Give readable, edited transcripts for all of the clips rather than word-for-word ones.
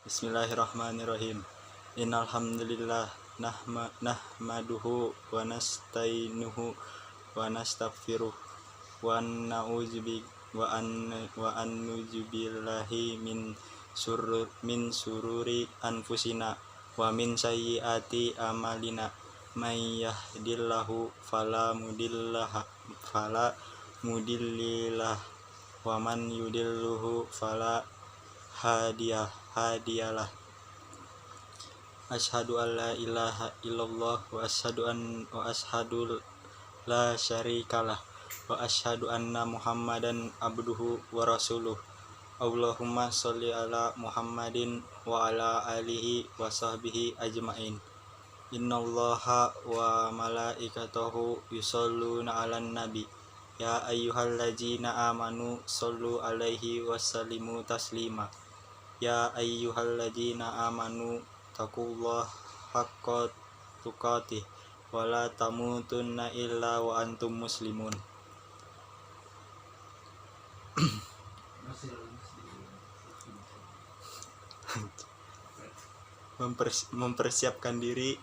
Bismillahirrahmanirrahim. Innal hamdalillah nahmaduhu wa nasta'inuhu wa nastaghfiruh wa na'udzu billahi min sururi anfusina wa min sayyiati amalina. May yahdihillahu fala mudhillalah wa man yudhilluhu fala hadiyalah. Asyhadu an la ilaha illallah wa asyhadu la syarikalah wa asyhadu anna Muhammadan abduhu wa rasuluh. Allahumma sholli ala Muhammadin wa ala alihi wa sahbihi ajmain. Innallaha wa malaikatahu yusholluna 'alan nabi. Ya ayyuhallazina amanu shollu 'alaihi wa sallimu taslima. Ya ayyuhallazina amanu taqullaha haqqa tuqatih wa la tamutunna illa wa antum muslimun. Mempersiapkan diri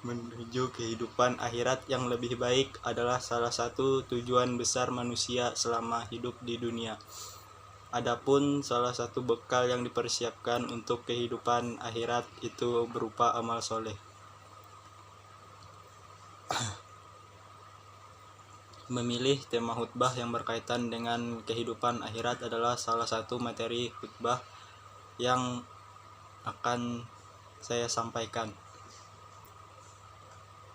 menuju kehidupan akhirat yang lebih baik adalah salah satu tujuan besar manusia selama hidup di dunia. Adapun salah satu bekal yang dipersiapkan untuk kehidupan akhirat itu berupa amal soleh. Memilih tema khutbah yang berkaitan dengan kehidupan akhirat adalah salah satu materi khutbah yang akan saya sampaikan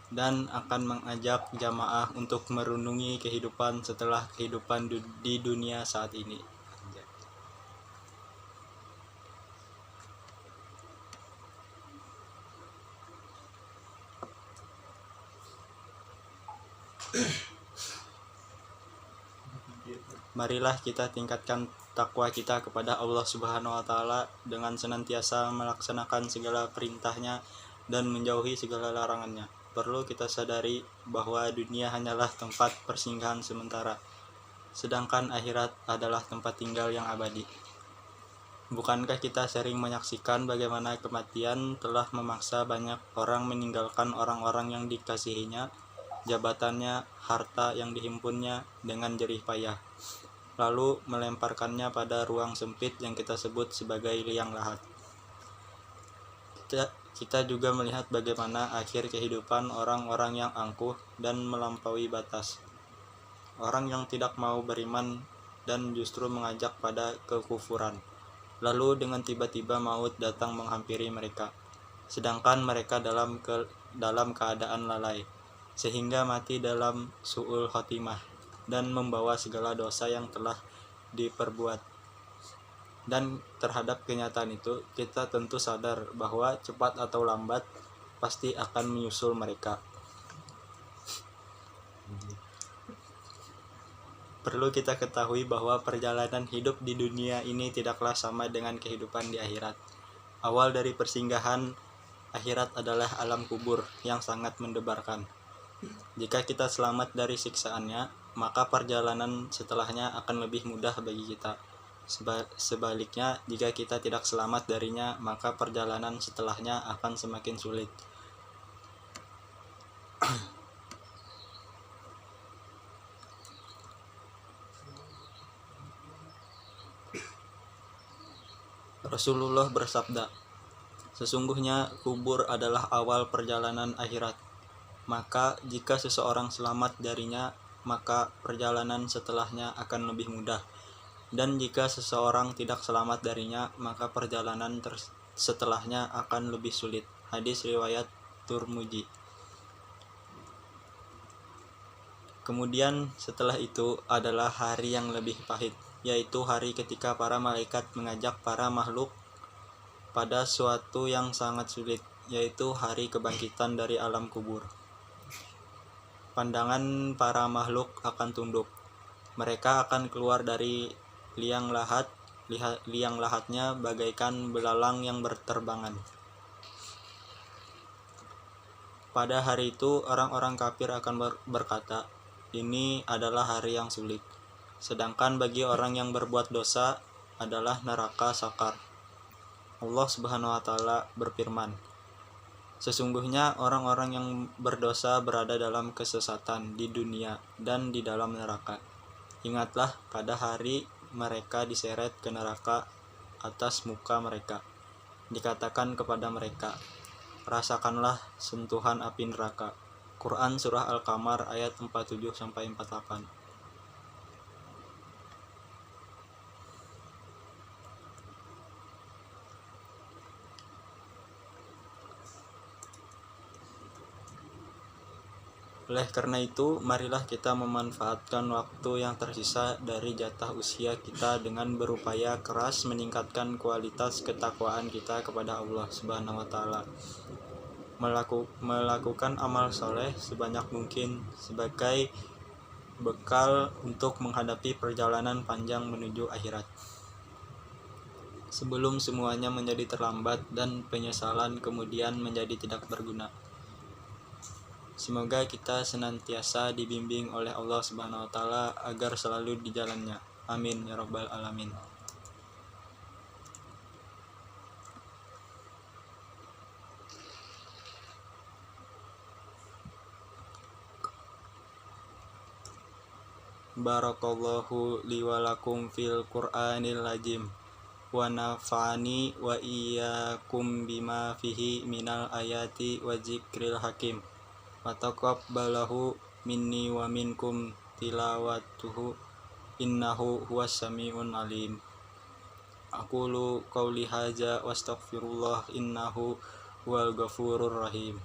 dan akan mengajak jamaah untuk merenungi kehidupan setelah kehidupan di dunia saat ini. Marilah kita tingkatkan takwa kita kepada Allah Subhanahu wa Ta'ala dengan senantiasa melaksanakan segala perintahnya dan menjauhi segala larangannya. Perlu kita sadari bahwa dunia hanyalah tempat persinggahan sementara, sedangkan akhirat adalah tempat tinggal yang abadi. Bukankah kita sering menyaksikan bagaimana kematian telah memaksa banyak orang meninggalkan orang-orang yang dikasihinya, jabatannya, harta yang dihimpunnya dengan jerih payah, lalu melemparkannya pada ruang sempit yang kita sebut sebagai liang lahat. Kita juga melihat bagaimana akhir kehidupan orang-orang yang angkuh dan melampaui batas. Orang yang tidak mau beriman dan justru mengajak pada kekufuran. Lalu dengan tiba-tiba maut datang menghampiri mereka, sedangkan mereka dalam keadaan lalai, sehingga mati dalam su'ul khotimah dan membawa segala dosa yang telah diperbuat. Dan terhadap kenyataan itu, kita tentu sadar bahwa cepat atau lambat pasti akan menyusul mereka. Perlu kita ketahui bahwa perjalanan hidup di dunia ini tidaklah sama dengan kehidupan di akhirat. Awal dari persinggahan akhirat adalah alam kubur yang sangat mendebarkan. Jika kita selamat dari siksaannya, maka perjalanan setelahnya akan lebih mudah bagi kita. Sebaliknya, jika kita tidak selamat darinya, maka perjalanan setelahnya akan semakin sulit. Rasulullah bersabda, "Sesungguhnya kubur adalah awal perjalanan akhirat. Maka jika seseorang selamat darinya, maka perjalanan setelahnya akan lebih mudah. Dan jika seseorang tidak selamat darinya, maka perjalanan setelahnya akan lebih sulit." Hadis riwayat Tirmidzi. Kemudian setelah itu adalah hari yang lebih pahit, yaitu hari ketika para malaikat mengajak para makhluk pada suatu yang sangat sulit, yaitu hari kebangkitan dari alam kubur. Pandangan para makhluk akan tunduk. Mereka akan keluar dari liang lahatnya bagaikan belalang yang berterbangan. Pada hari itu orang-orang kafir akan berkata, "Ini adalah hari yang sulit." Sedangkan bagi orang yang berbuat dosa adalah neraka sakar. Allah Subhanahu wa taala berfirman, sesungguhnya orang-orang yang berdosa berada dalam kesesatan di dunia dan di dalam neraka. Ingatlah pada hari mereka diseret ke neraka atas muka mereka. Dikatakan kepada mereka, rasakanlah sentuhan api neraka. Quran Surah Al-Qamar ayat 47-48. Oleh karena itu, marilah kita memanfaatkan waktu yang tersisa dari jatah usia kita dengan berupaya keras meningkatkan kualitas ketakwaan kita kepada Allah Subhanahu wa taala. Melakukan amal soleh sebanyak mungkin sebagai bekal untuk menghadapi perjalanan panjang menuju akhirat. Sebelum semuanya menjadi terlambat dan penyesalan kemudian menjadi tidak berguna. Semoga kita senantiasa dibimbing oleh Allah Subhanahu wa taala agar selalu di jalannya. Amin ya rabbal alamin. Barakallahu li wa lakum fil Qur'anil azim wa nafa'ani wa iyyakum bima fihi minal ayati wa dzikril hakim. Wa taqabbalahu minni wa minkum tilawatuhu innahu huwas samiun alim. Aqulu qauli hadza wastaghfirullah innahu huwal ghafurur rahim.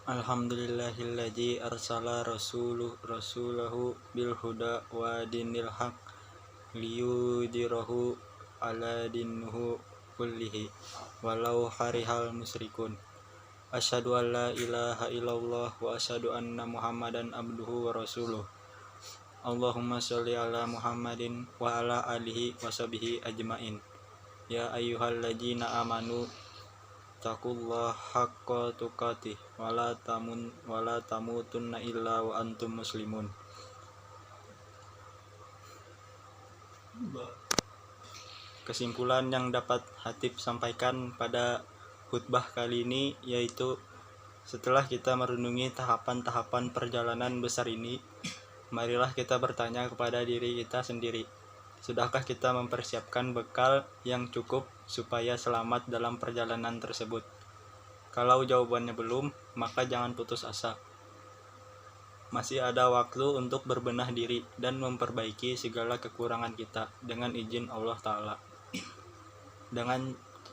Alhamdulillahilladzi arsala rasulahu bil huda wa dinil haq liyudhirahu ala dinnuhu kullihi walau harihal musyrikun. Asyhadu an la ilaha illallah wa asyhadu anna Muhammadan abduhu wa rasuluh. Allahumma sholli ala Muhammadin wa ala alihi wa sahbihi ajmain. Ya ayyuhalladzina amanu taqullaha haqqa tuqatih wa la tamutunna illa wa antum muslimun. Kesimpulan yang dapat Hatib sampaikan pada khutbah kali ini yaitu, setelah kita merenungi tahapan-tahapan perjalanan besar ini, marilah kita bertanya kepada diri kita sendiri, sudahkah kita mempersiapkan bekal yang cukup supaya selamat dalam perjalanan tersebut? Kalau jawabannya belum, maka jangan putus asa. Masih ada waktu untuk berbenah diri dan memperbaiki segala kekurangan kita dengan izin Allah Ta'ala.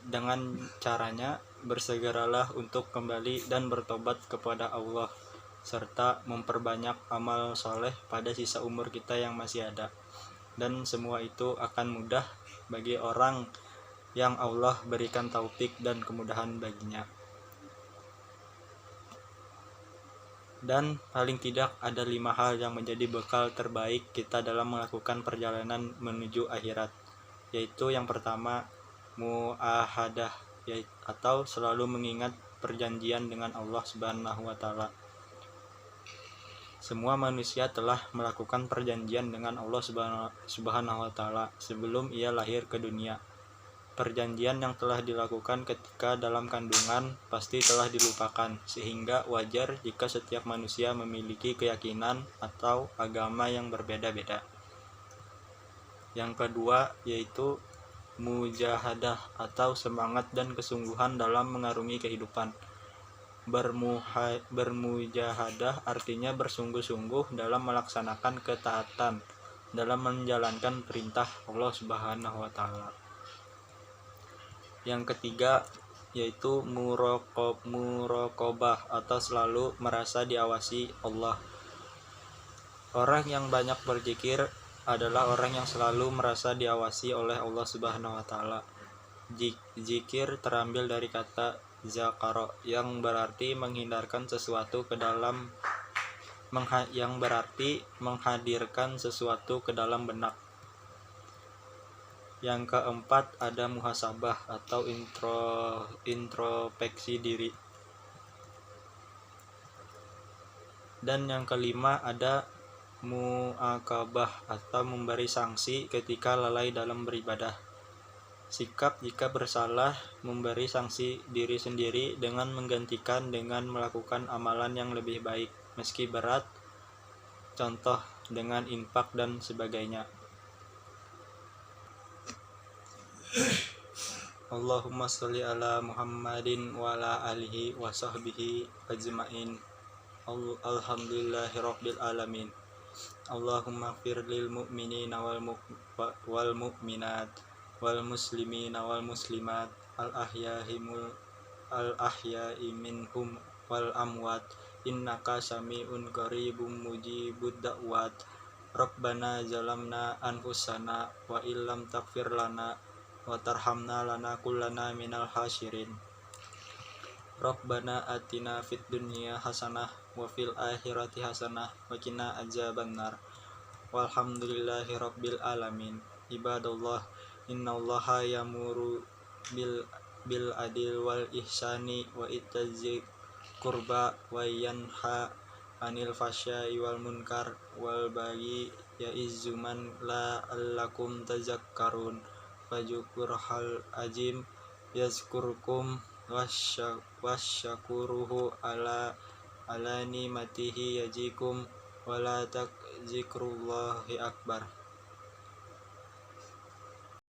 Dengan caranya, bersegeralah untuk kembali dan bertobat kepada Allah, serta memperbanyak amal soleh pada sisa umur kita yang masih ada. Dan semua itu akan mudah bagi orang yang Allah berikan taufik dan kemudahan baginya. Dan paling tidak ada 5 hal yang menjadi bekal terbaik kita dalam melakukan perjalanan menuju akhirat, yaitu yang pertama, muahadah, atau selalu mengingat perjanjian dengan Allah Subhanahu wa taala. Semua manusia telah melakukan perjanjian dengan Allah Subhanahu wa taala sebelum ia lahir ke dunia. Perjanjian yang telah dilakukan ketika dalam kandungan pasti telah dilupakan, sehingga wajar jika setiap manusia memiliki keyakinan atau agama yang berbeda-beda. Yang kedua yaitu mujahadah, atau semangat dan kesungguhan dalam mengarungi kehidupan. Bermujahadah artinya bersungguh-sungguh dalam melaksanakan ketaatan dalam menjalankan perintah Allah Subhanahu wa taala. Yang ketiga yaitu muraqabah, atau selalu merasa diawasi Allah. Orang yang banyak berzikir adalah orang yang selalu merasa diawasi oleh Allah Subhanahu wa taala. Zikir terambil dari kata zakara yang berarti menghindarkan sesuatu ke dalam menghadirkan sesuatu ke dalam benak. Yang keempat ada muhasabah, atau introspeksi diri. Dan yang kelima ada mu'akabah atau memberi sanksi ketika lalai dalam beribadah. Sikap jika bersalah, memberi sanksi diri sendiri dengan menggantikan dengan melakukan amalan yang lebih baik meski berat, contoh dengan infak dan sebagainya. Allahumma sholli ala Muhammadin wa ala alihi wa sahbihi ajma'in. Alhamdulillahi rabbil alamin. Allahumma fir lil mu'minina wal mu'minat wal muslimina wal muslimat al ahya'i minhum wal amwat innaka sami'un qaribun mujibud da'wat. Rabbana zalamna anfusana wa illam taghfir lana wa tarhamna lanakunanna minal khasirin. Rabbana atina fid dunya hasanah wa fil akhirati hasanah wa qina adzabannar. Walhamdulillahi rabbil alamin. Ibadallah, innallaha yamuru bil adil wal ihsani wa itazi qurba wa yanha anil fasya'i wal munkar wal baghi ya'izzu man la'allakum tazakkarun. Fadzukurhal azim yazkurkum wasyakuruhu ala nimatihi yajikum wala takzikrullahi akbar.